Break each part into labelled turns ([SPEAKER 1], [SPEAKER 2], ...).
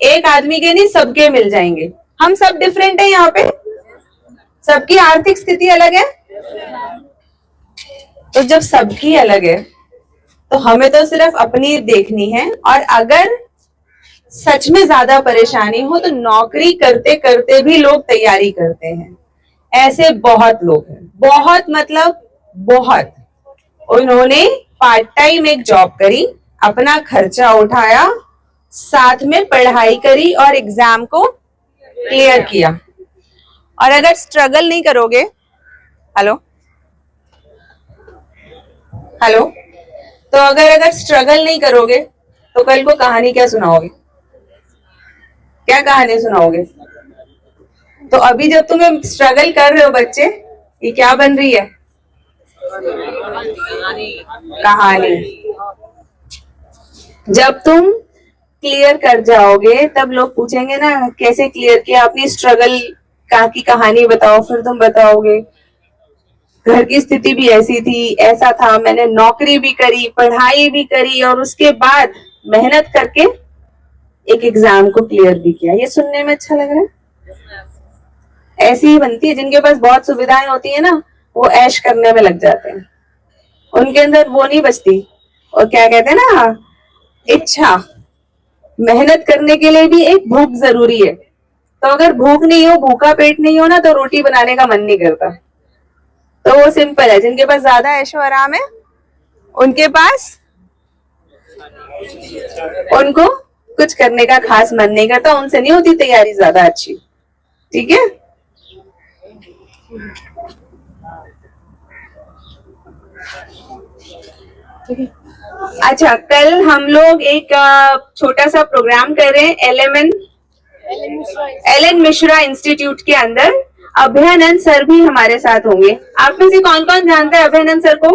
[SPEAKER 1] एक आदमी के नहीं, सबके मिल जाएंगे। हम सब डिफरेंट है यहाँ पे, सबकी आर्थिक स्थिति अलग है। तो जब सबकी अलग है तो हमें तो सिर्फ अपनी देखनी है। और अगर सच में ज्यादा परेशानी हो तो नौकरी करते करते भी लोग तैयारी करते हैं। ऐसे बहुत लोग हैं, बहुत मतलब बहुत। उन्होंने पार्ट टाइम एक जॉब करी, अपना खर्चा उठाया, साथ में पढ़ाई करी और एग्जाम को क्लियर किया। और अगर स्ट्रगल नहीं करोगे, हेलो हेलो, तो अगर स्ट्रगल नहीं करोगे तो कल को कहानी क्या सुनाओगे? क्या कहानी सुनाओगे? तो अभी जब तुम्हें स्ट्रगल कर रहे हो बच्चे, ये क्या बन रही है? कहानी। जब तुम क्लियर कर जाओगे तब लोग पूछेंगे ना कैसे क्लियर किया, अपनी स्ट्रगल की कहानी बताओ। फिर तुम बताओगे घर की स्थिति भी ऐसी थी, ऐसा था, मैंने नौकरी भी करी, पढ़ाई भी करी और उसके बाद मेहनत करके एक एग्जाम को क्लियर भी किया। ये सुनने में अच्छा लग रहा है? ऐसी ही बनती है। जिनके पास बहुत सुविधाएं होती है ना, वो ऐश करने में लग जाते हैं, उनके अंदर वो नहीं बचती। और क्या कहते हैं ना, इच्छा। मेहनत करने के लिए भी एक भूख जरूरी है। तो अगर भूख नहीं हो, भूखा पेट नहीं हो ना, तो रोटी बनाने का मन नहीं करता। तो वो सिंपल है। जिनके पास ज्यादा ऐशो आराम है, उनके पास उनको कुछ करने का खास मन नहीं करता, उनसे नहीं होती तैयारी ज्यादा अच्छी। ठीक है? अच्छा, कल हम लोग एक छोटा सा प्रोग्राम कर रहे हैं एलन मिश्रा इंस्टीट्यूट के अंदर। अभयानंद सर भी हमारे साथ होंगे। आप में से कौन कौन जानता है अभयानंद सर को?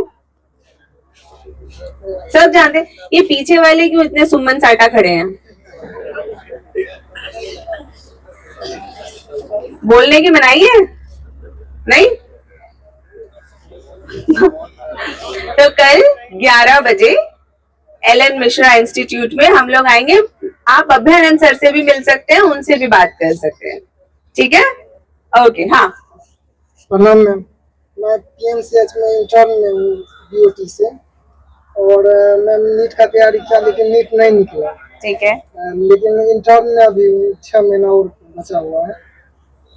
[SPEAKER 1] सब जानते हैं। ये पीछे वाले क्यों इतने सुमन साटा खड़े हैं? बोलने की मनाही है? नहीं? तो कल 11 बजे एलन मिश्रा इंस्टीट्यूट में हम लोग आएंगे। आप अभयानंद सर से भी मिल सकते हैं, उनसे भी बात कर सकते हैं। ठीक है? ओके। हाँ,
[SPEAKER 2] प्रणाम मैम, मैं पीएमसीएच में इंटर्न में हूँ बीओटी से। और मैम नीट का तैयारी किया लेकिन नीट नहीं निकला।
[SPEAKER 1] ठीक है।
[SPEAKER 2] लेकिन इंटर्न में अभी 6 महीना और बचा हुआ है।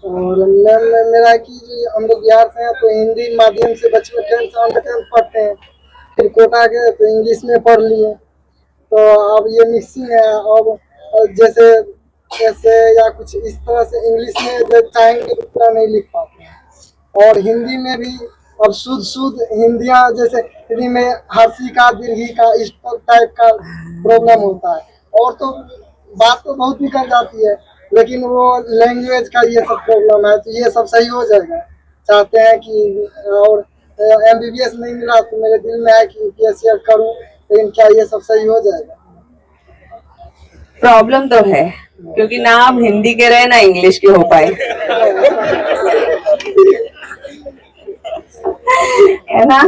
[SPEAKER 2] और मैम मेरा कि हम लोग बिहार से हैं तो हिंदी माध्यम से बच्चे 10th पढ़ते हैं, फिर कोटा गए तो इंग्लिश में पढ़ लिए। तो अब ये मिक्सिंग है। अब जैसे ऐसे या कुछ इस तरह से इंग्लिश में जो चाहेंगे तो पूरा नहीं लिख पाते हैं। और हिंदी में भी अब शुद्ध हिंदियाँ, जैसे हिंदी में हर्षी का, दीर्घी का, इस टाइप का प्रॉब्लम होता है। और तो बात तो बहुत निकल जाती है, लेकिन वो लैंग्वेज का ये सब प्रॉब्लम है। तो ये सब सही हो जाएगा, चाहते हैं कि। और MBBS नहीं मिला तो मेरे दिल में है कि UPSC करूं, लेकिन क्या ये सब सही हो जाएगा?
[SPEAKER 1] प्रॉब्लम तो है, क्योंकि ना हम हिंदी के रहे ना इंग्लिश के हो पाए, है ना?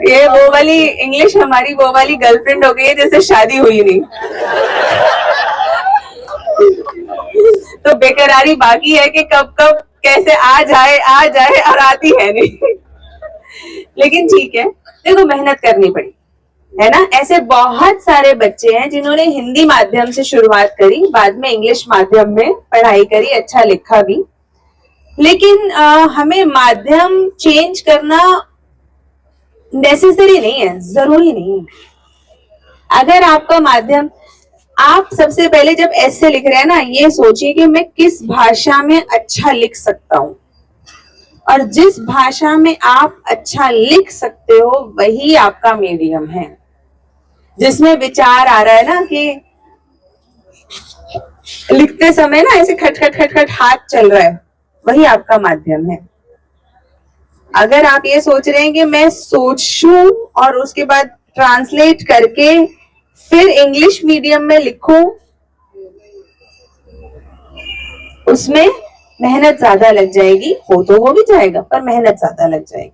[SPEAKER 1] ये वो वाली इंग्लिश हमारी वो वाली गर्लफ्रेंड हो गई है जैसे शादी हुई नहीं। तो बेकरारी बाकी है कि कब कब कैसे आ जाए और आती है नहीं। लेकिन ठीक है, देखो मेहनत करनी पड़ी, है ना? ऐसे बहुत सारे बच्चे हैं जिन्होंने हिंदी माध्यम से शुरुआत करी, बाद में इंग्लिश माध्यम में पढ़ाई करी, अच्छा लिखा भी। लेकिन हमें माध्यम चेंज करना नेसेसरी नहीं है, जरूरी नहीं है। अगर आपका माध्यम, आप सबसे पहले जब ऐसे लिख रहे हैं ना, ये सोचिए कि मैं किस भाषा में अच्छा लिख सकता हूं। और जिस भाषा में आप अच्छा लिख सकते हो वही आपका मीडियम है। जिसमें विचार आ रहा है ना कि लिखते समय ना ऐसे खट खट खट खट हाथ चल रहा है, वही आपका माध्यम है। अगर आप ये सोच रहे हैं कि मैं सोचूं और उसके बाद ट्रांसलेट करके फिर इंग्लिश मीडियम में लिखूं, उसमें मेहनत ज्यादा लग जाएगी। हो तो हो भी जाएगा, पर मेहनत ज्यादा लग जाएगी।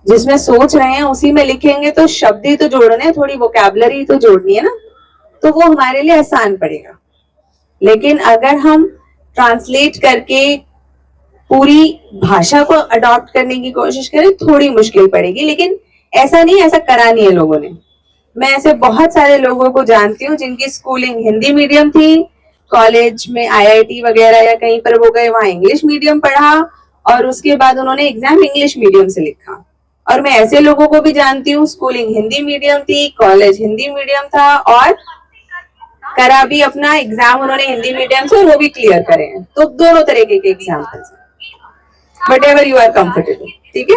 [SPEAKER 1] जिसमें सोच रहे हैं उसी में लिखेंगे तो शब्द ही तो जोड़ने हैं, थोड़ी वोकैबुलरी तो जोड़नी है ना। तो वो हमारे लिए आसान पड़ेगा। लेकिन अगर हम ट्रांसलेट करके पूरी भाषा को अडॉप्ट करने की कोशिश करें, थोड़ी मुश्किल पड़ेगी। लेकिन ऐसा नहीं, ऐसा करा नहीं है लोगों ने। मैं ऐसे बहुत सारे लोगों को जानती हूँ जिनकी स्कूलिंग हिंदी मीडियम थी, कॉलेज में आईआईटी वगैरह या कहीं पर वो गए, वहां इंग्लिश मीडियम पढ़ा और उसके बाद उन्होंने एग्जाम इंग्लिश मीडियम से लिखा। और मैं ऐसे लोगों को भी जानती हूँ, स्कूलिंग हिंदी मीडियम थी, कॉलेज हिंदी मीडियम था और करा भी अपना एग्जाम उन्होंने हिंदी मीडियम से और वो भी क्लियर करे हैं। तो दोनों तरीके के examples, whatever you are comfortable. ठीक है,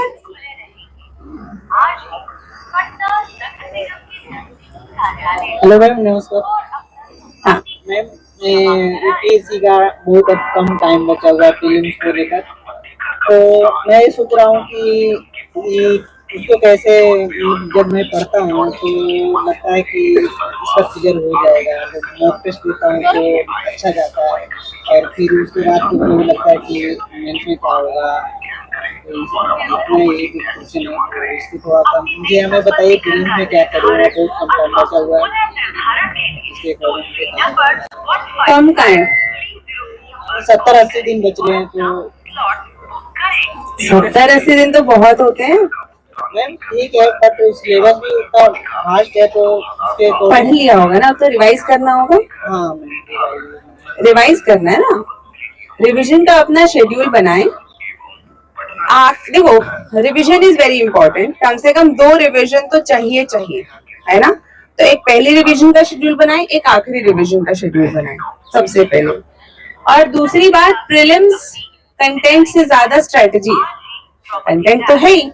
[SPEAKER 3] हेलो मैम, नमस्कार।
[SPEAKER 1] हाँ
[SPEAKER 3] मैम, यूपीएससी का बहुत अब कम टाइम बचा हुआ है प्रीलिम्स को लेकर, तो मैं ये सोच रहा हूँ कि उसको कैसे, जब मैं पढ़ता हूँ तो लगता है कि इसका क्लियर हो जाएगा, जब मॉक टेस्ट देता हूँ तो अच्छा जाता है और फिर उसके बाद तो मुझे लगता है कि मेंस में क्या होगा। तो इतना ये क्वेश्चन है, तो इसको थोड़ा सा मुझे हमें बताइए प्रीलिम्स में क्या करूँगा, बहुत कम टाइम बचा हुआ है, इसके अकॉर्डिंग
[SPEAKER 1] कम का है,
[SPEAKER 3] 70-80 दिन बच रहे हैं। तो
[SPEAKER 1] 70-80 दिन तो बहुत होते हैं।
[SPEAKER 3] मैम ठीक है, बट सिलेबस भी उतना फास्ट है तो उसके
[SPEAKER 1] पढ़ लिया होगा ना, अब तो रिवाइज करना होगा।
[SPEAKER 3] हाँ मैम,
[SPEAKER 1] रिवाइज करना है ना, रिवीजन का अपना शेड्यूल बनाएं। आप देखो, रिवीजन इज वेरी इंपॉर्टेंट, कम से कम 2 रिवीजन तो चाहिए है ना। तो एक पहली रिवीजन का शेड्यूल बनाएं, एक आखिरी रिवीजन का शेड्यूल बनाएं सबसे पहले। और दूसरी बात, प्रीलिम्स कंटेंट से ज्यादा स्ट्रेटजी है। कंटेंट तो है ही,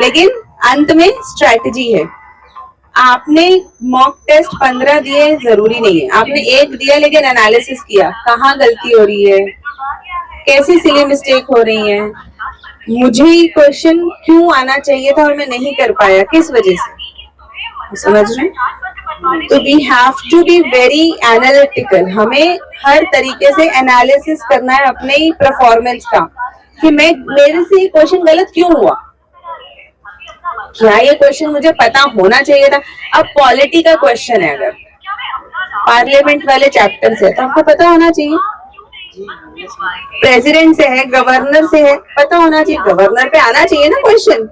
[SPEAKER 1] लेकिन अंत में स्ट्रेटजी है। आपने मॉक टेस्ट 15 दिए जरूरी नहीं है, आपने एक दिया लेकिन एनालिसिस किया, कहाँ गलती हो रही है, कैसी सिली मिस्टेक हो रही है, मुझे क्वेश्चन क्यों आना चाहिए था और मैं नहीं कर पाया, किस वजह से, समझ रहे हैं? तो we have to be very analytical. हमें हर तरीके से एनालिसिस करना है अपने ही परफॉर्मेंस का, कि मेरे से ये क्वेश्चन गलत क्यों हुआ, क्या ये क्वेश्चन मुझे पता होना चाहिए था। अब पॉलिटी का क्वेश्चन है, अगर पार्लियामेंट वाले चैप्टर से, तो आपको पता होना चाहिए। प्रेसिडेंट से है, गवर्नर से है, पता होना चाहिए, गवर्नर पे आना चाहिए ना क्वेश्चन।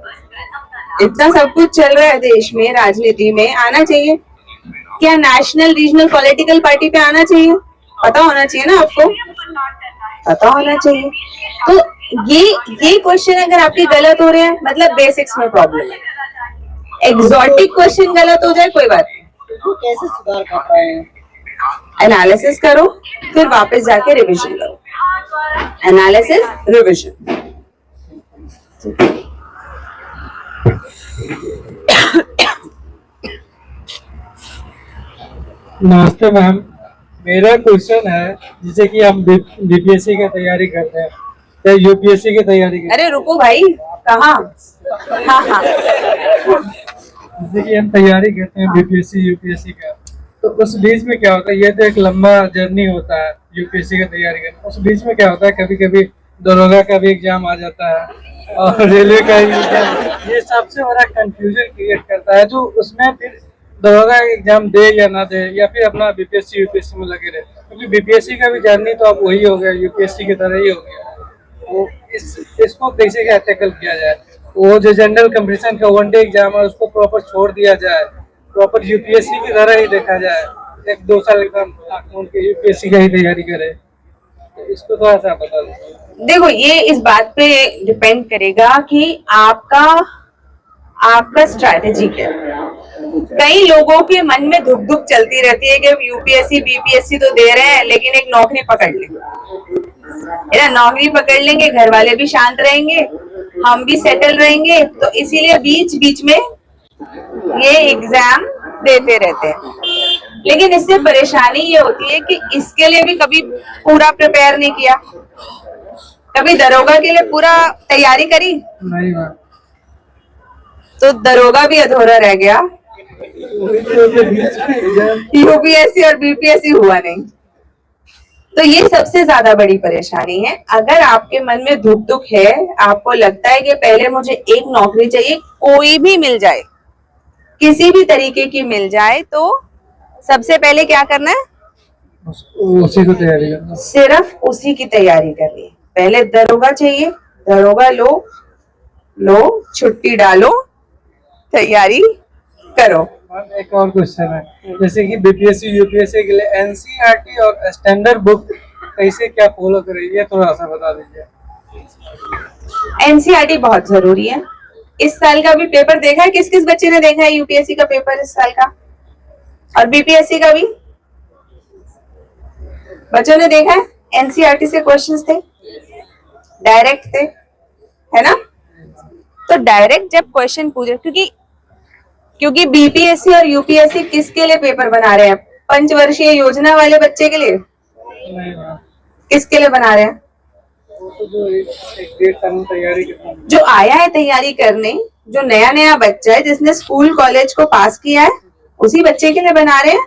[SPEAKER 1] इतना सब कुछ चल रहा है देश में, राजनीति में, आना चाहिए। क्या नेशनल रीजनल पॉलिटिकल पार्टी पे आना चाहिए, पता होना चाहिए ना आपको, पता होना चाहिए। तो ये क्वेश्चन अगर आपके गलत हो रहे हैं, मतलब बेसिक्स में प्रॉब्लम है। एग्जॉटिक क्वेश्चन गलत हो जाए कोई बात नहीं,
[SPEAKER 3] तो कैसे सुधार कर पाए हैं?
[SPEAKER 1] एनालिसिस करो, फिर वापस जाके रिवीजन करो, एनालिसिस रिवीजन।
[SPEAKER 4] नमस्ते मैम, मेरा क्वेश्चन है, जैसे कि हम बीपीएससी की तैयारी करते हैं या यूपीएससी की तैयारी करते
[SPEAKER 1] अरे रुको भाई, कहाँ? हाँ,
[SPEAKER 4] हैं, जैसे कि हम तैयारी करते हैं बीपीएससी यूपीएससी का, तो उस बीच में क्या होता है, ये तो एक लंबा जर्नी होता है यूपीएससी की तैयारी करना। उस बीच में क्या होता है, कभी कभी दरोगा का भी एग्जाम आ जाता है और रेलवे का एग्जाम, ये सबसे बड़ा कंफ्यूजन क्रिएट करता है, जो उसमें फिर दरोगा एग्जाम दे या ना दे, या फिर अपना बीपीएससी यूपीएससी में लगे रहे, क्योंकि बीपीएससी का भी जर्नी तो अब वही हो गया, यूपीएससी की तरह ही हो गया। वो इसको कैसे क्या टैकल किया जाए, वो जो जनरल कंपटीशन का 1 डे एग्जाम है उसको प्रॉपर छोड़ दिया जाए, प्रॉपर यूपीएससी की तरह ही देखा जाए, 1-2 साल एकदम उनके यूपीएससी का ही तैयारी करे, तो इसको थोड़ा सा बता दो।
[SPEAKER 1] देखो, ये इस बात पे डिपेंड करेगा कि आपका स्ट्रैटेजी क्या है। कई लोगों के मन में धुक धुक चलती रहती है कि यूपीएससी बीपीएससी तो दे रहे हैं, लेकिन एक नौकरी पकड़ लेंगे, नौकरी पकड़ लेंगे, घर वाले भी शांत रहेंगे, हम भी सेटल रहेंगे, तो इसीलिए बीच बीच में ये एग्जाम देते रहते हैं। लेकिन इससे परेशानी ये होती है कि इसके लिए भी कभी पूरा प्रिपेयर नहीं किया, कभी दरोगा के लिए पूरा तैयारी करी,
[SPEAKER 4] नहीं मैम,
[SPEAKER 1] तो दरोगा भी अधूरा रह गया, यूपीएससी और बीपीएससी हुआ नहीं। तो ये सबसे ज्यादा बड़ी परेशानी है। अगर आपके मन में धुक धुक है, आपको लगता है कि पहले मुझे एक नौकरी चाहिए, कोई भी मिल जाए, किसी भी तरीके की मिल जाए, तो सबसे पहले क्या करना है?
[SPEAKER 4] उसी को तैयारी करना।
[SPEAKER 1] सिर्फ उसी की तैयारी करनी है। पहले दरोगा चाहिए, दरोगा लो छुट्टी डालो, तैयारी करो।
[SPEAKER 4] एक और क्वेश्चन है, जैसे कि बीपीएससी यूपीएससी के लिए एनसीईआरटी और स्टैंडर्ड बुक कैसे क्या फॉलो करें, ये थोड़ा सा बता दीजिए।
[SPEAKER 1] एनसीईआरटी बहुत जरूरी है। इस साल का भी पेपर देखा है? किस किस बच्चे ने देखा है यूपीएससी का पेपर इस साल का, और बीपीएससी का भी बच्चों ने देखा है? एनसीईआरटी से क्वेश्चंस थे, डायरेक्ट थे, है ना? तो डायरेक्ट जब क्वेश्चन पूछे, क्योंकि बीपीएससी और यूपीएससी किसके लिए पेपर बना रहे हैं? पंचवर्षीय योजना वाले बच्चे के लिए? किसके लिए बना रहे हैं?
[SPEAKER 4] जो एक डेढ़ साल में तैयारी करना,
[SPEAKER 1] जो आया है तैयारी करने, जो नया नया बच्चा है जिसने स्कूल कॉलेज को पास किया है, उसी बच्चे के लिए बना रहे हैं।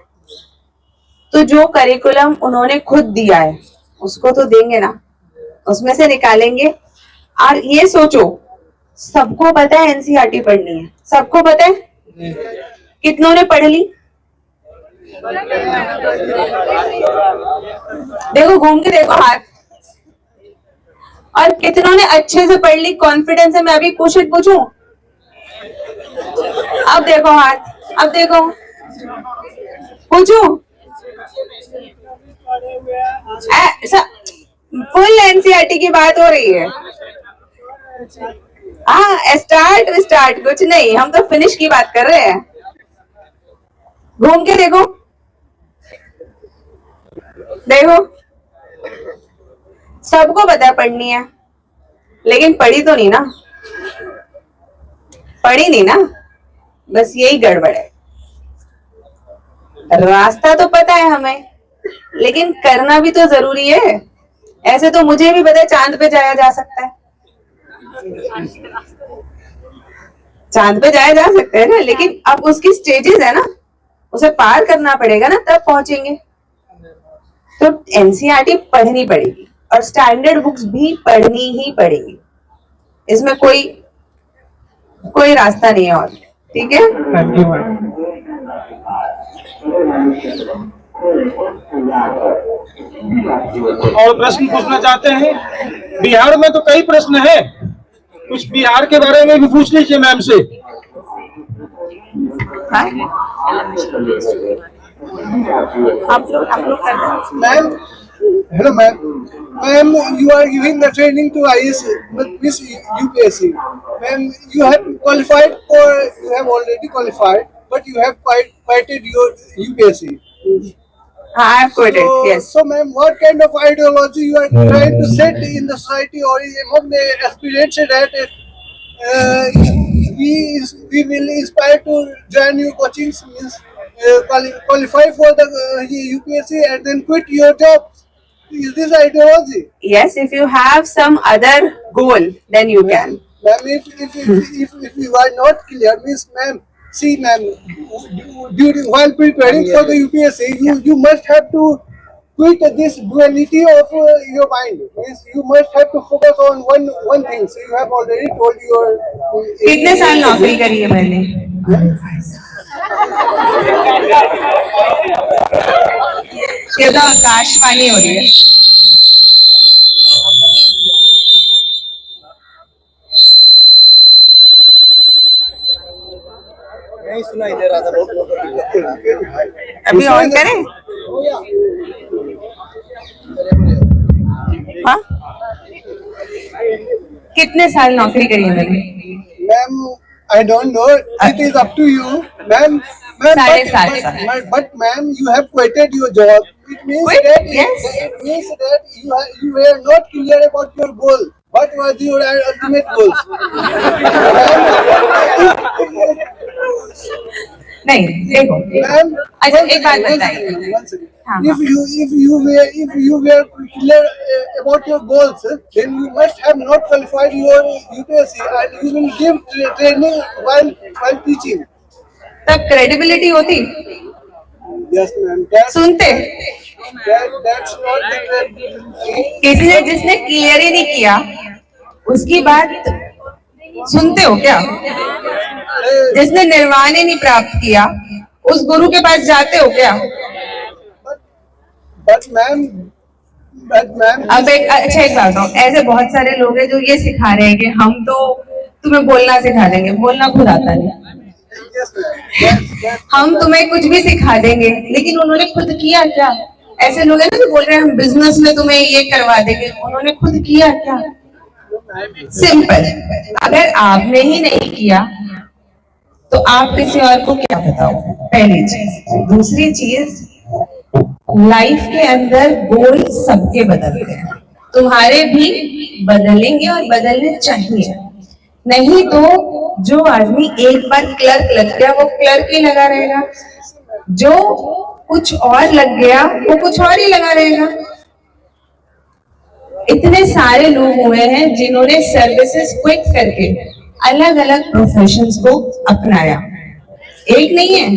[SPEAKER 1] तो जो करिकुलम उन्होंने खुद दिया है उसको तो देंगे ना, उसमें से निकालेंगे। और ये सोचो, सबको पता है एनसीईआरटी पढ़नी है, सबको पता है। कितनों ने पढ़ ली? देखो, घूम के देखो हाथ। और कितनों ने अच्छे से पढ़ ली, कॉन्फिडेंस है? मैं अभी क्वेश्चन पूछूं? अब देखो हाथ, अब देखो, पूछूं? फुल एनसीईआरटी की बात हो रही है। हाँ, स्टार्ट कुछ नहीं, हम तो फिनिश की बात कर रहे हैं। घूम के देखो, देखो, सबको पता है पढ़नी है, लेकिन पढ़ी तो नहीं ना, पढ़ी नहीं ना, बस यही गड़बड़ है। रास्ता तो पता है हमें, लेकिन करना भी तो जरूरी है। ऐसे तो मुझे भी पता है चांद पे जाया जा सकता है, चांद पे जाया जा सकता है ना, लेकिन अब उसकी स्टेजेस है ना, उसे पार करना पड़ेगा ना, तब पहुंचेंगे। तो एनसीईआरटी पढ़नी पड़ेगी और स्टैंडर्ड बुक्स भी पढ़नी ही पड़ेगी, इसमें कोई रास्ता नहीं है और। ठीक है,
[SPEAKER 4] थैंक यू मैम।
[SPEAKER 5] और प्रश्न पूछना चाहते हैं? बिहार में तो कई प्रश्न है, कुछ बिहार के बारे में भी पूछ लीजिए मैम से।
[SPEAKER 1] आप लोग कर रहे हैं।
[SPEAKER 2] Ma'am, hello ma'am. Ma'am, you are giving the training to IS Miss UPSC. Ma'am, you have already qualified, but you have quitted your UPSC.
[SPEAKER 1] हाँ, I have quoted, yes.
[SPEAKER 2] So ma'am, what kind of ideology you are trying to set in the society or among the aspirants that we will inspire to join your coachings, means qualify for the UPSC and then quit your job? Is this ideology?
[SPEAKER 1] Yes, if you have some other goal, then you can.
[SPEAKER 2] Ma'am, if you are not clear, means ma'am, see ma'am, while preparing for the UPSC, you must have to quit this duality of your mind. Means you must have to focus on one thing. So you have already told your.
[SPEAKER 1] कितने साल नौकरी करी है मैंने? ये तो आकाशवाणी हो रही है।
[SPEAKER 2] नहीं सुनाई दे रहा था।
[SPEAKER 1] अभी ऑन करें? हाँ, कितने साल नौकरी करी है मैंने?
[SPEAKER 2] Ma'am, I don't know. It is up to you, ma'am. But ma'am, you have quitted your job. It means
[SPEAKER 1] Quit?
[SPEAKER 2] that
[SPEAKER 1] Yes.
[SPEAKER 2] it means that you were not clear about your goal. What was your ultimate goals?
[SPEAKER 1] नहीं, देखो,
[SPEAKER 2] Ma'am,
[SPEAKER 1] अच्छा,
[SPEAKER 2] one
[SPEAKER 1] एक बात
[SPEAKER 2] second,
[SPEAKER 1] बताइए।
[SPEAKER 2] one second.
[SPEAKER 1] हाँ,
[SPEAKER 2] If you were clear about your goals, then you must have not qualified your UPSC and you will give training while teaching.
[SPEAKER 1] तब credibility होती?
[SPEAKER 2] Yes, ma'am.
[SPEAKER 1] सुनते?
[SPEAKER 2] That's not the credibility.
[SPEAKER 1] किसी ने जिसने clear ही नहीं किया उसकी बात सुनते हो क्या? जिसने निर्वाण ही नहीं प्राप्त किया उस गुरु के पास जाते हो क्या?
[SPEAKER 2] बट मैम
[SPEAKER 1] अब एक अच्छा एक बात बताओ, ऐसे बहुत सारे लोग हैं जो ये सिखा रहे हैं कि हम तो तुम्हें बोलना सिखा देंगे, बोलना खुद आता नहीं। हम तुम्हें कुछ भी सिखा देंगे, लेकिन उन्होंने खुद किया क्या? ऐसे लोग हैं ना जो बोल रहे हैं हम बिजनेस में तुम्हें ये करवा देंगे, उन्होंने खुद किया क्या? सिंपल। अगर आपने ही नहीं किया तो आप किसी और को क्या बताओ, पहली चीज। दूसरी चीज, लाइफ के अंदर गोल सबके बदलते हैं, तुम्हारे भी बदलेंगे और बदलने चाहिए। नहीं तो जो आदमी एक बार क्लर्क लग गया वो क्लर्क ही लगा रहेगा, जो कुछ और लग गया वो कुछ और ही लगा रहेगा। इतने सारे लोग हुए हैं जिन्होंने सर्विसेज क्विट करके अलग अलग प्रोफेशंस को अपनाया, एक नहीं है,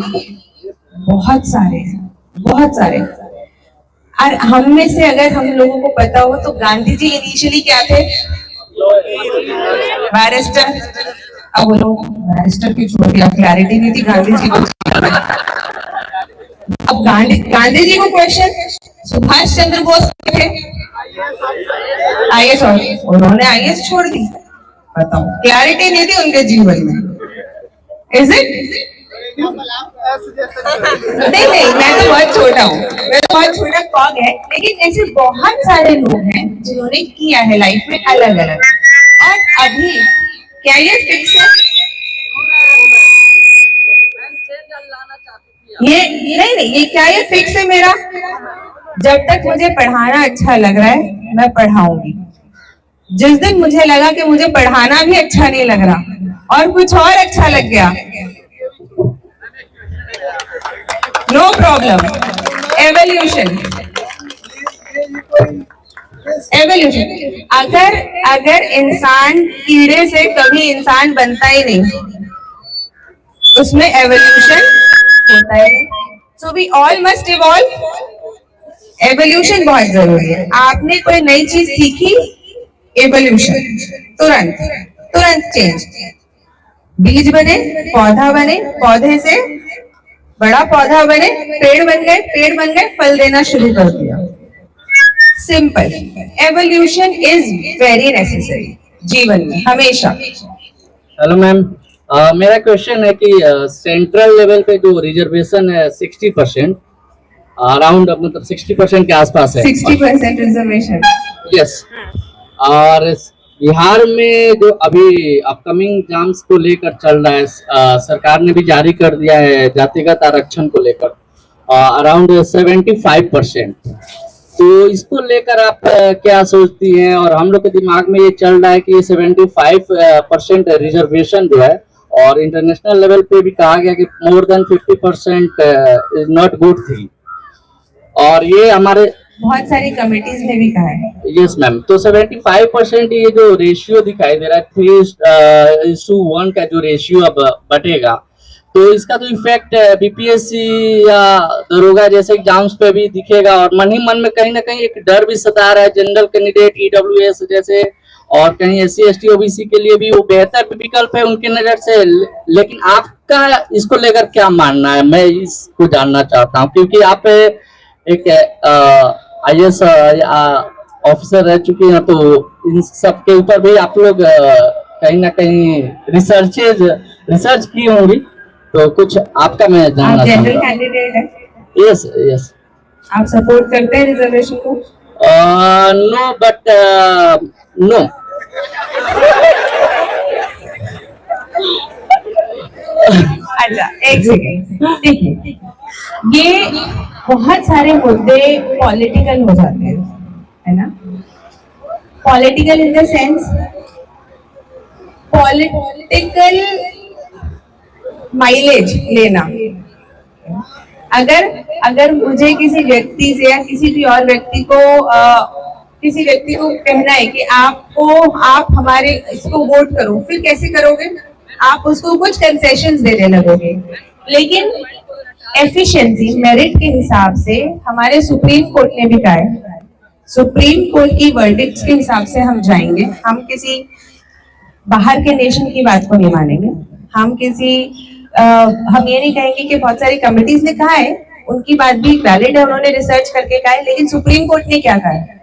[SPEAKER 1] बहुत सारे हैं, बहुत सारे। और हम में से अगर हम लोगों को पता हो तो गांधी जी इनिशियली क्या थे? बैरिस्टर। अब बोलो बैरिस्टर की छोड़ दिया, क्लैरिटी नहीं थी गांधी जी को। अब गांधी जी को क्वेश्चन, सुभाष चंद्र बोस थे आईएएस, उन्होंने आईएएस छोड़ दी। बताओ, क्लैरिटी नहीं थी उनके जीवन में। Is it? नहीं, मैं तो बहुत छोटा हूँ, मैं तो बहुत छोटा कॉग है, लेकिन ऐसे बहुत सारे लोग हैं जिन्होंने किया है लाइफ में अलग अलग। और अभी क्या ये फिक्स है? ये नहीं, ये क्या ये फिक्स है मेरा? जब तक मुझे पढ़ाना अच्छा लग रहा है मैं पढ़ाऊंगी। जिस दिन मुझे लगा कि मुझे पढ़ाना भी अच्छा नहीं लग रहा और कुछ और अच्छा लग गया, नो प्रॉब्लम। Evolution, evolution. अगर इंसान कीड़े से कभी इंसान बनता ही नहीं, उसमें एवोल्यूशन होता है। So we all must evolve. Evolution बहुत जरूरी है। आपने कोई नई चीज सीखी, एवोल्यूशन, तुरंत चेंज। बीज बने, पौधा बने, पौधे से बड़ा पौधा बने, पेड़ बन गए, फल देना शुरू कर दिया। Simple. Evolution is very necessary जीवन में, हमेशा।
[SPEAKER 6] हेलो मैम, मेरा क्वेश्चन है कि सेंट्रल लेवल पे जो रिजर्वेशन है 60%, अराउंड मतलब 60% के आसपास है।
[SPEAKER 1] 60% रिजर्वेशन,
[SPEAKER 6] यस। और बिहार में जो अभी अपकमिंग एग्जाम्स को लेकर चल रहा है, सरकार ने भी जारी कर दिया है जातिगत आरक्षण को लेकर अराउंड 75%। तो इसको लेकर आप क्या सोचती हैं? और हम लोग के दिमाग में ये चल रहा है कि ये 75% रिजर्वेशन जो है, और इंटरनेशनल लेवल पे भी कहा गया कि more than 50% is not good thing, और ये हमारे
[SPEAKER 1] बहुत सारी कमिटीज ने भी कहा है।
[SPEAKER 6] Yes ma'am. तो 75% ये जो रेशियो दिखाई दे रहा है 3:1 का जो रेशियो अब बटेगा, तो इसका तो इफेक्ट बीपीएससी या दरोगा जैसे एग्जाम्स पे भी दिखेगा। और मन ही मन में कहीं ना कहीं एक डर भी सता रहा है जनरल कैंडिडेट, ईडब्ल्यूएस जैसे, और कहीं एससी एसटी ओबीसी के लिए भी वो बेहतर विकल्प है उनके नजर से। लेकिन आपका इसको लेकर क्या मानना है, मैं इसको जानना चाहता हूँ, क्योंकि आप एक आईएएस ऑफिसर रह चुके हैं, तो इन सब के ऊपर भी आप लोग कहीं ना कहीं रिसर्च की होंगी, तो कुछ आपका मैं जानना
[SPEAKER 1] जनरल
[SPEAKER 6] चाहूँगा।
[SPEAKER 1] कैंडिडेट है,
[SPEAKER 6] यस यस।
[SPEAKER 1] आप सपोर्ट करते हैं रिजर्वेशन को?
[SPEAKER 6] No, but no.
[SPEAKER 1] अच्छा, एक सेकेंड, देखिए, ये बहुत सारे मुद्दे पॉलिटिकल हो जाते हैं, है ना? Political in the sense, political mileage लेना। अगर मुझे किसी व्यक्ति से या किसी भी और व्यक्ति को किसी व्यक्ति को कहना है कि आप हमारे इसको वोट करो, फिर कैसे करोगे? आप उसको कुछ कंसेशंस देने लगोगे, लेकिन एफिशिएंसी, मेरिट के हिसाब से हमारे सुप्रीम कोर्ट ने भी कहा है, सुप्रीम कोर्ट की वर्डिक्ट्स के हिसाब से हम जाएंगे। हम किसी बाहर के नेशन की बात को नहीं मानेंगे, हम किसी हम ये नहीं कहेंगे कि बहुत सारी कमिटीज ने कहा है, उनकी बात भी वैलिड है, उन्होंने रिसर्च करके कहा है, लेकिन सुप्रीम कोर्ट ने क्या कहा है?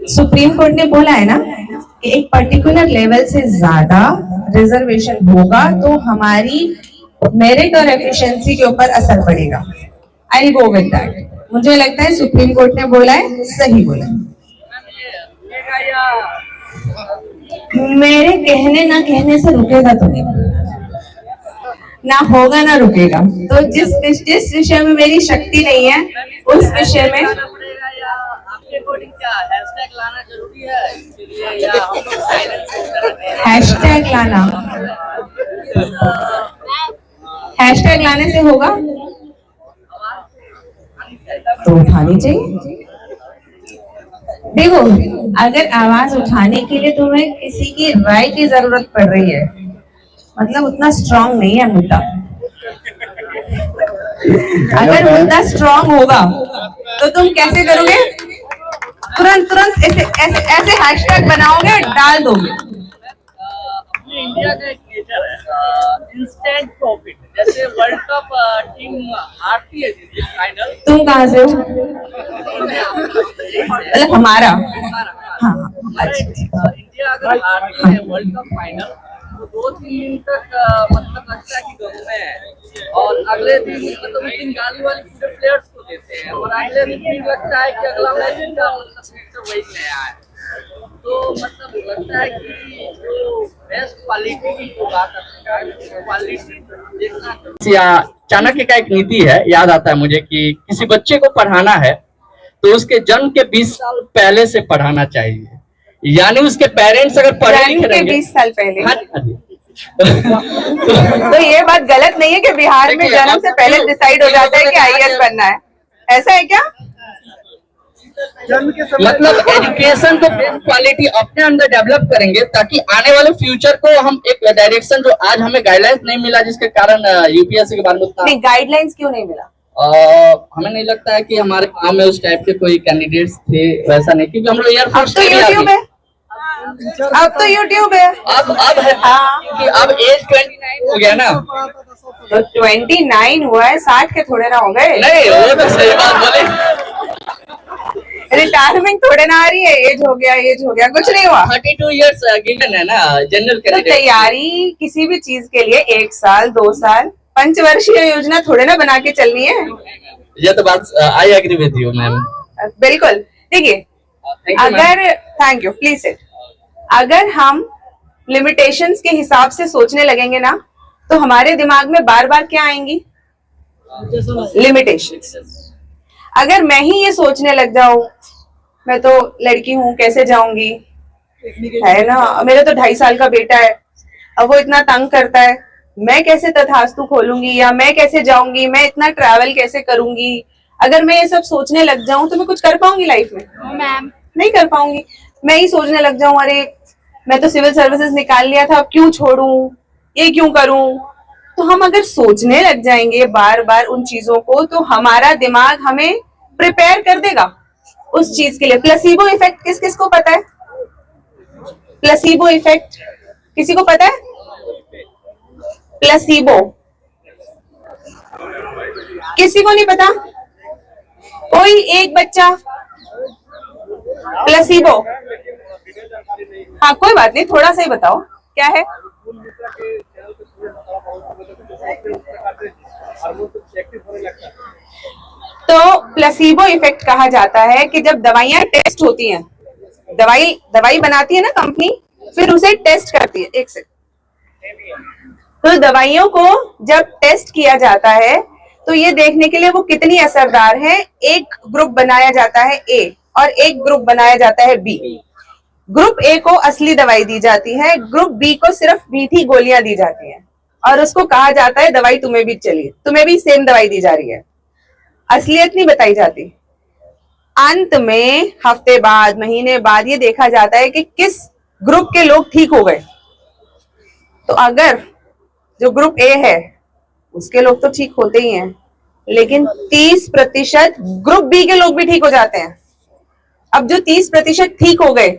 [SPEAKER 1] सुप्रीम कोर्ट ने बोला है ना कि एक पर्टिकुलर लेवल से ज्यादा रिजर्वेशन होगा तो हमारी मेरिट और एफिशिएंसी के ऊपर असर पड़ेगा। आई गो विद दैट। मुझे लगता है सुप्रीम कोर्ट ने बोला है, सही बोला। मेरे कहने ना कहने से रुकेगा तो नहीं, ना होगा ना रुकेगा। तो जिस विषय में मेरी शक्ति नहीं है उस विषय में हैशटैग लाने से होगा तो उठानी चाहिए। देखो, अगर आवाज उठाने के लिए तुम्हें किसी की राय की जरूरत पड़ रही है, मतलब उतना स्ट्रांग नहीं है मुद्दा। अगर मुद्दा स्ट्रांग होगा तो तुम कैसे करोगे? तुरंत ऐसे हैशटैग बनाओगे और डाल दोगे।
[SPEAKER 6] इंडिया का एक नेचर है इंस्टेंट प्रॉफिट। जैसे वर्ल्ड कप टीम हारती है फाइनल।
[SPEAKER 1] तुम कहाँ से हो? मतलब हमारा। हाँ,
[SPEAKER 6] इंडिया अगर हारती है वर्ल्ड कप फाइनल तो 2-3 दिन तक मतलब लगता है कि गम में है, और अगले दिन मतलब उस दिन गाली वाली पूरे प्लेयर्स को देते हैं, और अगले दिन फिर लगता है कि अगला मैच का मतलब वही नया है। तो मतलब लगता है कि जो बेस्ट क्वालिटी की जो बात है, क्वालिटी देखना। चाणक्य का एक नीति है, याद आता है मुझे कि किसी बच्चे को पढ़ाना है तो उसके जन्म के 20 साल पहले से पढ़ाना चाहिए। यानी उसके पेरेंट्स अगर पढ़े लिखे रहेंगे
[SPEAKER 1] 20 साल पहले।
[SPEAKER 6] हाँ,
[SPEAKER 1] तो ये बात गलत नहीं है कि बिहार में जन्म से पहले डिसाइड हो जाता है कि आईएएस बनना है, ऐसा है क्या?
[SPEAKER 6] मतलब एजुकेशन को क्वालिटी अपने अंदर डेवलप करेंगे ताकि आने वाले फ्यूचर को हम एक डायरेक्शन, जो आज हमें गाइडलाइंस नहीं मिला जिसके कारण यूपीएससी के बारे में उतना
[SPEAKER 1] नहीं, गाइडलाइंस क्यों नहीं मिला?
[SPEAKER 6] हमें नहीं लगता है कि हमारे गांव में उस टाइप के कोई कैंडिडेट्स थे, वैसा नहीं, क्योंकि हम लोग एयरफोर्स
[SPEAKER 1] तो यूट्यूब है, अब तो यूट्यूब है।
[SPEAKER 6] अब है कि अब एज 29 हो गया ना,
[SPEAKER 1] तो 29 हुआ है, 60 के थोड़े ना हो गए।
[SPEAKER 6] नहीं वो तो सही बात बोले,
[SPEAKER 1] रिटायरमेंट थोड़े ना आ रही है, एज हो गया, कुछ नहीं हुआ।
[SPEAKER 6] 32 इयर्स गिवन है ना जनरल
[SPEAKER 1] तो
[SPEAKER 6] कैंडिडेट।
[SPEAKER 1] तैयारी किसी भी चीज के लिए 1 साल 2 साल पंचवर्षीय योजना थोड़े ना बना के चलनी है।
[SPEAKER 6] ये तो बात I agree with you ma'am.
[SPEAKER 1] बिल्कुल। देखिए, अगर थैंक यू प्लीज सिट, अगर हम लिमिटेशंस के हिसाब से सोचने लगेंगे ना तो हमारे दिमाग में बार बार क्या आएंगी? लिमिटेशंस। अगर मैं ही ये सोचने लग जाऊं, मैं तो लड़की हूं कैसे जाऊंगी, है ना, मेरा तो 2.5 साल का बेटा है, अब वो इतना तंग करता है, मैं कैसे तथास्तु खोलूंगी, या मैं कैसे जाऊंगी, मैं इतना ट्रैवल कैसे करूंगी, अगर मैं ये सब सोचने लग जाऊं तो मैं कुछ कर पाऊंगी लाइफ में? मैम नहीं कर पाऊंगी। मैं ही सोचने लग जाऊं, अरे मैं तो सिविल सर्विसेज निकाल लिया था, अब क्यों छोड़ूं, ये क्यों करूं, तो हम अगर सोचने लग जाएंगे बार बार उन चीजों को तो हमारा दिमाग हमें प्रिपेयर कर देगा उस चीज के लिए। प्लेसिबो इफेक्ट किस किस को पता है? प्लेसिबो इफेक्ट किसी को पता है? प्लेसिबो किसी को नहीं पता? कोई एक बच्चा? प्लेसिबो, हाँ कोई बात नहीं, थोड़ा सा ही बताओ क्या है। तो प्लेसिबो इफेक्ट कहा जाता है कि जब दवाइयां टेस्ट होती हैं, दवाई बनाती है ना कंपनी, फिर उसे टेस्ट करती है। एक सेकंड। तो दवाइयों को जब टेस्ट किया जाता है तो ये देखने के लिए वो कितनी असरदार है, एक ग्रुप बनाया जाता है ए और एक ग्रुप बनाया जाता है बी। ग्रुप ए को असली दवाई दी जाती है, ग्रुप बी को सिर्फ मीठी गोलियां दी जाती हैं और उसको कहा जाता है दवाई तुम्हें भी चली, तुम्हें भी सेम दवाई दी जा रही है, असलियत नहीं बताई जाती। अंत में हफ्ते बाद महीने बाद ये देखा जाता है कि किस ग्रुप के लोग ठीक हो गए। तो अगर जो ग्रुप ए है उसके लोग तो ठीक होते ही हैं, लेकिन 30% ग्रुप बी के लोग भी ठीक हो जाते हैं। अब जो 30% ठीक हो गए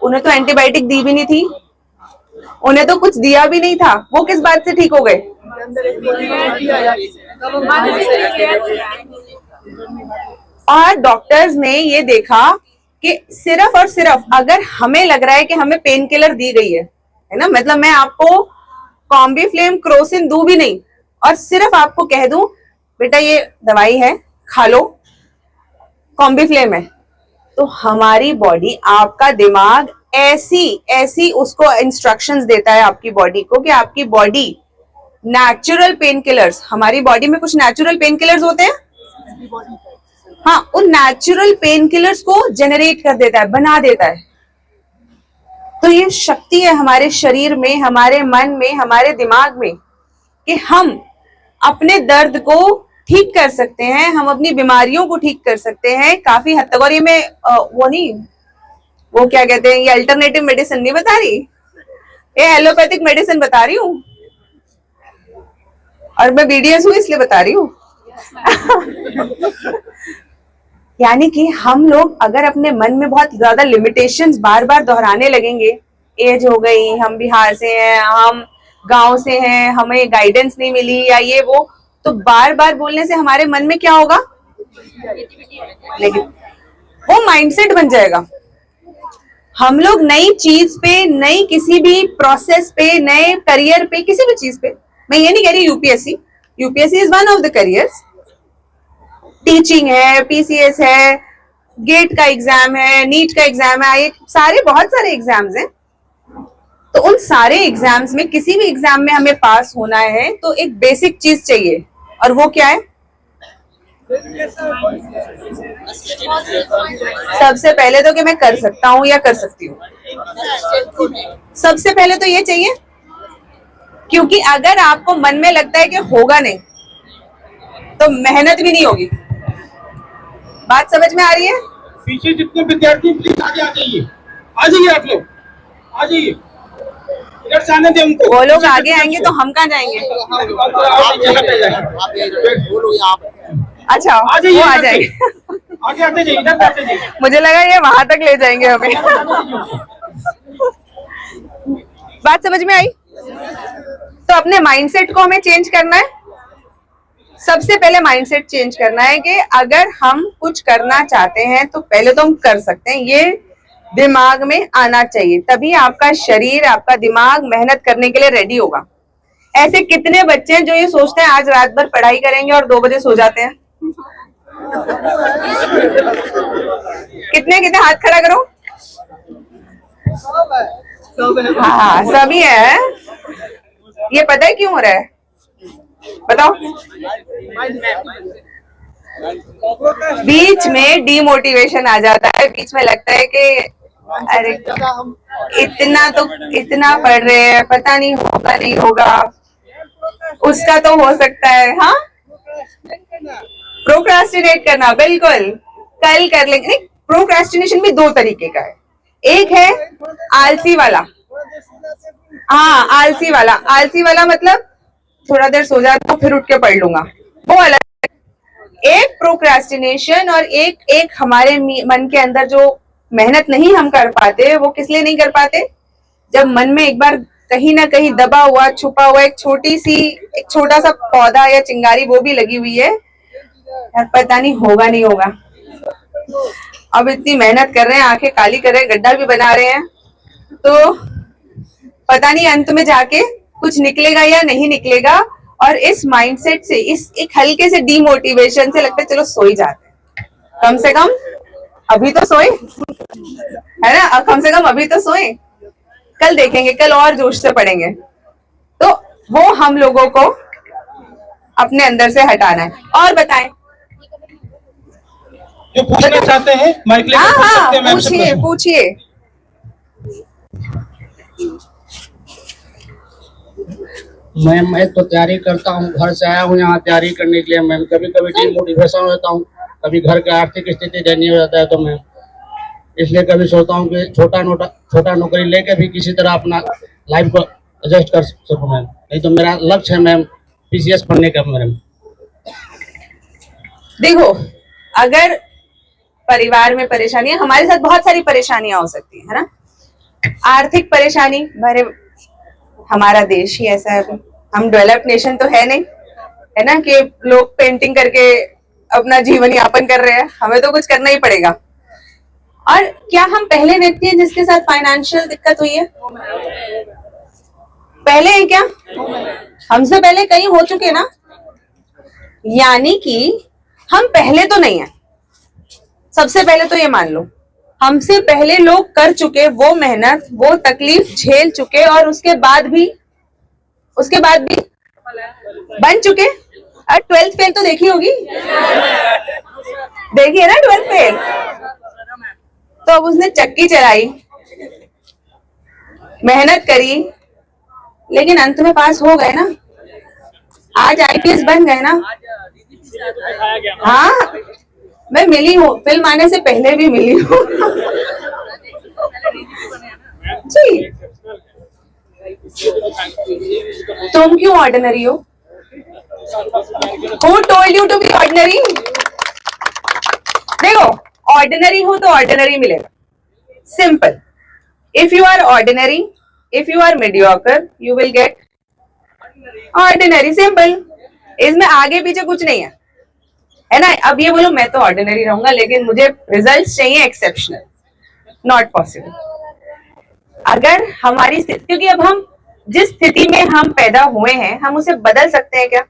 [SPEAKER 1] उन्हें तो एंटीबायोटिक दी भी नहीं थी, उन्हें तो कुछ दिया भी नहीं था, वो किस बात से ठीक हो गए? और डॉक्टर्स ने ये देखा कि सिर्फ और सिर्फ अगर हमें लग रहा है कि हमें पेन किलर दी गई है ना, मतलब मैं आपको कॉम्बीफ्लेम क्रोसिन दूं भी नहीं और सिर्फ आपको कह दूं बेटा ये दवाई है खा लो, कॉम्बीफ्लेम है, तो हमारी बॉडी, आपका दिमाग ऐसी उसको इंस्ट्रक्शंस देता है आपकी बॉडी को कि आपकी बॉडी नेचुरल पेन किलर्स, हमारी बॉडी में कुछ नेचुरल पेन किलर्स होते हैं, हाँ, उन नेचुरल पेन किलर्स को जनरेट कर देता है, बना देता है। तो ये शक्ति है हमारे शरीर में, हमारे मन में, हमारे दिमाग में कि हम अपने दर्द को ठीक कर सकते हैं, हम अपनी बीमारियों को ठीक कर सकते हैं काफी हद तक। और ये मैं वो क्या कहते हैं, ये अल्टरनेटिव मेडिसिन नहीं बता रही, ये एलोपैथिक मेडिसिन बता रही हूँ, और मैं बीडीएस हूँ इसलिए बता रही हूँ। यानी कि हम लोग अगर अपने मन में बहुत ज्यादा लिमिटेशंस बार बार दोहराने लगेंगे, एज हो गई, हम बिहार से हैं, हम गांव से हैं, हमें गाइडेंस नहीं मिली या ये वो, तो बार बार बोलने से हमारे मन में क्या होगा? वो माइंडसेट बन जाएगा। हम लोग नई चीज पे, नई किसी भी प्रोसेस पे, नए करियर पे, किसी भी चीज पे, मैं ये नहीं कह रही UPSC is one of the careers, teaching है, पीसीएस है, गेट का एग्जाम है, नीट का एग्जाम है, सारे बहुत सारे एग्जाम्स हैं। तो उन सारे एग्जाम्स में किसी भी एग्जाम में हमें पास होना है तो एक बेसिक चीज चाहिए, और वो क्या है? सबसे पहले तो कि मैं कर सकता हूं या कर सकती हूँ, सबसे पहले तो ये चाहिए, क्योंकि अगर आपको मन में लगता है कि होगा नहीं तो मेहनत भी नहीं होगी। बात समझ में आ रही है?
[SPEAKER 5] पीछे जितने विद्यार्थी प्लीज आगे आ जाइए, आ जाइए आप लोग, आ जाइए, इधर से आने दें उनको।
[SPEAKER 1] वो लोग आगे आएंगे तो हम कहाँ जाएंगे? अच्छा, वो आ जाएंगे।
[SPEAKER 5] आगे आते जाइए, इधर आते जाइए।
[SPEAKER 1] मुझे लगा ये वहां तक ले जाएंगे हमें। बात समझ में आई? तो अपने माइंडसेट को हमें चेंज करना है। सबसे पहले माइंडसेट चेंज करना है कि अगर हम कुछ करना चाहते हैं तो पहले तो हम कर सकते हैं, ये दिमाग में आना चाहिए, तभी आपका शरीर, आपका दिमाग मेहनत करने के लिए रेडी होगा। ऐसे कितने बच्चे हैं जो ये सोचते हैं आज रात भर पढ़ाई करेंगे और 2 बजे सो जाते हैं? कितने हाथ खड़ा करो। हाँ, सभी है। ये पता है क्यों हो रहा है? बताओ। बीच में डिमोटिवेशन आ जाता है, बीच में लगता है कि अरे इतना पढ़ रहे हैं, पता नहीं होगा नहीं होगा, उसका तो हो सकता है। हाँ, प्रोक्रास्टिनेट करना, बिल्कुल कल कर लेंगे। नहीं, प्रोक्रास्टिनेशन भी 2 तरीके का है। एक है आलसी वाला, हाँ आलसी वाला मतलब थोड़ा देर सो जाता हूँ फिर उठ के पढ़ लूंगा, वो अलग। एक प्रोक्रास्टिनेशन और एक हमारे मन के अंदर जो मेहनत नहीं हम कर पाते, वो किस लिए नहीं कर पाते? जब मन में एक बार कहीं ना कहीं दबा हुआ, छुपा हुआ एक छोटा सा पौधा या चिंगारी वो भी लगी हुई है, यार पता नहीं होगा नहीं होगा। अब इतनी मेहनत कर रहे हैं, आंखें काली कर रहे हैं, गड्ढा भी बना रहे हैं, तो पता नहीं अंत में जाके कुछ निकलेगा या नहीं निकलेगा। और इस माइंडसेट से, इस एक हल्के से डीमोटिवेशन से लगता है चलो सो ही जाते हैं, कम से कम अभी तो सोए, है ना, कम से कम अभी तो सोए, कल देखेंगे, कल और जोश से पढ़ेंगे। तो वो हम लोगों को अपने अंदर से हटाना है। और बताएं
[SPEAKER 5] जो पूछना चाहते हैं माइक लेकर पूछ सकते हैं मैम से।
[SPEAKER 1] पूछिए।
[SPEAKER 7] मैम मैं तो तैयारी करता हूँ, घर से आया हूँ यहाँ तैयारी करने के लिए मैम। कभी कभी डिमोटिवेशन होता हूँ, कभी घर का आर्थिक स्थिति दयनीय हो जाता है, तो मैं इसलिए कभी सोचता हूँ कि छोटा नौकरी लेके भी किसी तरह अपना लाइफ को एडजस्ट कर सकूँ मैम। नहीं तो मेरा लक्ष्य है मैम पीसीएस पढ़ने का मैम।
[SPEAKER 1] देखो, अगर परिवार में परेशानी है, हमारे साथ बहुत सारी परेशानियां हो सकती है ना। आर्थिक परेशानी, हमारा देश ही ऐसा है अभी। हम डेवलप्ड नेशन तो है नहीं, है ना, कि लोग पेंटिंग करके अपना जीवन यापन कर रहे हैं। हमें तो कुछ करना ही पड़ेगा। और क्या हम पहले व्यक्ति हैं जिसके साथ फाइनेंशियल दिक्कत हुई है? पहले है क्या? हमसे पहले कई हो चुके ना, यानी कि हम पहले तो नहीं है। सबसे पहले तो ये मान लो, हमसे पहले लोग कर चुके वो मेहनत, वो तकलीफ झेल चुके, और उसके बाद भी बन चुके। और 12th फेल तो देखी होगी, देखी है ना 12th फेल। तो अब उसने चक्की चलाई, मेहनत करी, लेकिन अंत में पास हो गए ना। आज आईपीएस बन गए ना। हाँ, मैं मिली हूँ, फिल्म आने से पहले भी मिली हूँ जी। तुम क्यों ऑर्डिनरी हो? Who told you to be ordinary? देखो, ऑर्डिनरी हो तो ऑर्डिनरी मिलेगा। Simple. If you are ordinary, if you are mediocre, you will get ordinary. Simple. इसमें आगे पीछे कुछ नहीं है ना। अब ये बोलो मैं तो ऑर्डिनरी रहूंगा लेकिन मुझे रिजल्ट्स चाहिए एक्सेप्शनल, नॉट पॉसिबल। अगर हमारी स्थिति, क्योंकि अब हम जिस स्थिति में हम पैदा हुए हैं, हम उसे बदल सकते हैं क्या?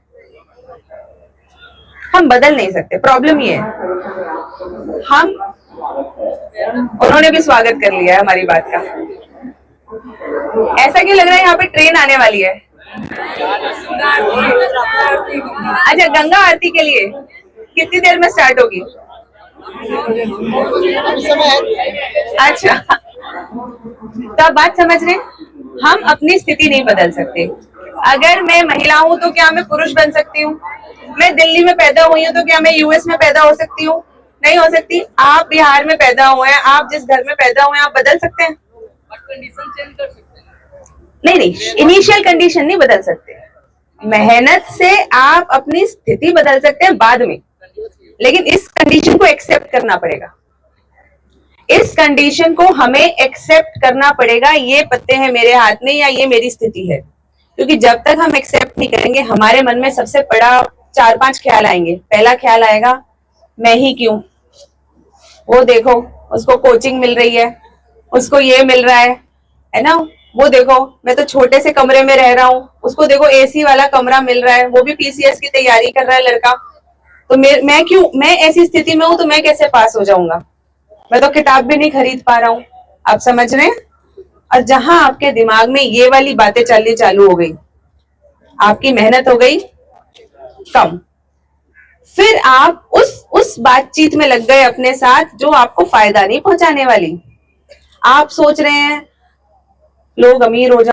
[SPEAKER 1] हम बदल नहीं सकते। प्रॉब्लम ये है, हम, उन्होंने भी स्वागत कर लिया है हमारी बात का। ऐसा क्यों लग रहा है यहाँ पे ट्रेन आने वाली है? अच्छा, गंगा आरती के लिए कितनी देर में स्टार्ट होगी? अच्छा, तो आप बात समझ रहे हैं। हम अपनी स्थिति नहीं बदल सकते। अगर मैं महिला हूं तो क्या मैं पुरुष बन सकती हूँ? मैं दिल्ली में पैदा हुई हूँ तो क्या मैं यूएस में पैदा हो सकती हूँ? नहीं हो सकती। आप बिहार में पैदा हुए हैं, आप जिस घर में पैदा हुए हैं, आप बदल सकते हैं? कंडीशन चेंज कर सकते हैं। नहीं, इनिशियल कंडीशन नहीं बदल सकते। मेहनत से आप अपनी स्थिति बदल सकते हैं बाद में, लेकिन इस कंडीशन को एक्सेप्ट करना पड़ेगा। इस कंडीशन को हमें एक्सेप्ट करना पड़ेगा। ये पत्ते हैं मेरे हाथ में, या ये मेरी स्थिति है। क्योंकि जब तक हम एक्सेप्ट नहीं करेंगे, हमारे मन में सबसे बड़ा 4-5 ख्याल आएंगे। पहला ख्याल आएगा, मैं ही क्यों? वो देखो, उसको कोचिंग मिल रही है, उसको ये मिल रहा है ना। वो देखो, मैं तो छोटे से कमरे में रह रहा हूँ, उसको देखो एसी वाला कमरा मिल रहा है, वो भी पीसीएस की तैयारी कर रहा है लड़का। तो मैं क्यों? मैं ऐसी स्थिति में हूं तो मैं कैसे पास हो जाऊंगा? मैं तो किताब भी नहीं खरीद पा रहा हूँ। आप समझ रहे हैं? और जहां आपके दिमाग में ये वाली बातें चलनी चालू हो गई, आपकी मेहनत हो गई कम। फिर आप उस बातचीत में लग गए अपने साथ जो आपको फायदा नहीं पहुंचाने वाली। आप सोच रहे हैं लोग अमीर हो जाए,